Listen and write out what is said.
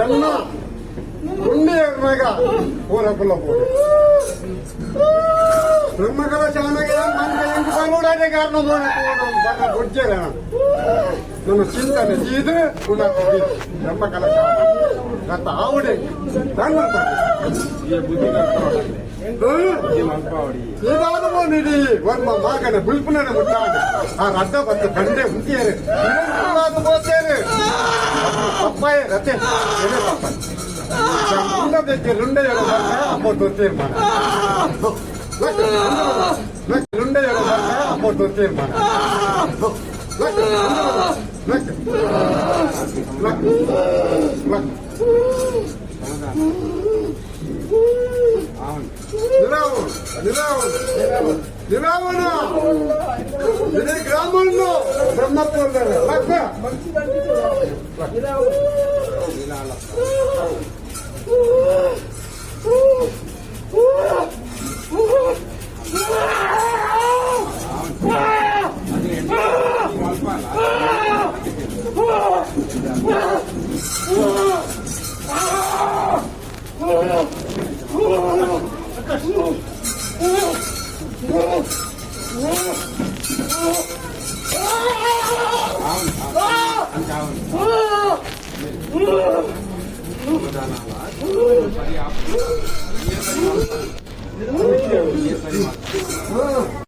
ಎಲ್ಲ ಉಂಡೆ ಮಗ ಊರಕ್ಕಲ್ಲ ಹೋಗಿ ಬ್ರಹ್ಮಕಲ ಚಾನಗೆ ಎಂಟು ಕನ್ನಡಾದೇ ಕಾರಣ ಗೊಜ್ಜೆ ನನ್ನ ಚಿಂತನೆ ಇದು ಬ್ರಹ್ಮಕಲ ಚಾನ ಗತ ಆವುಡೆ ಇದಾದ ನಿಧಿ ವರ್ಮ ಮಗನ ಬಿಲ್ಪುನ ಮುಟ್ಟಾನೆ ಆ ರದ್ದ ಬತ್ತ ಕಂಡೆ ಮುಂಚೆಯರೆ ಹೋಗ್ತೇನೆ ಪಪ್ಪಾಯ ರತೆ ಪಪ್ಪಾಯ ಲುಂಡೆ ಅಪ್ಪತ್ತು ತೀರ್ಮಾನ ಲುಂಡೆ ಅಪ್ಪತ್ತು ತೀರ್ಮಾನ ನಿರಾವಣ ಇದೇ ಗ್ರಾಮವನ್ನು ಬ್ರಹ್ಮಪುರ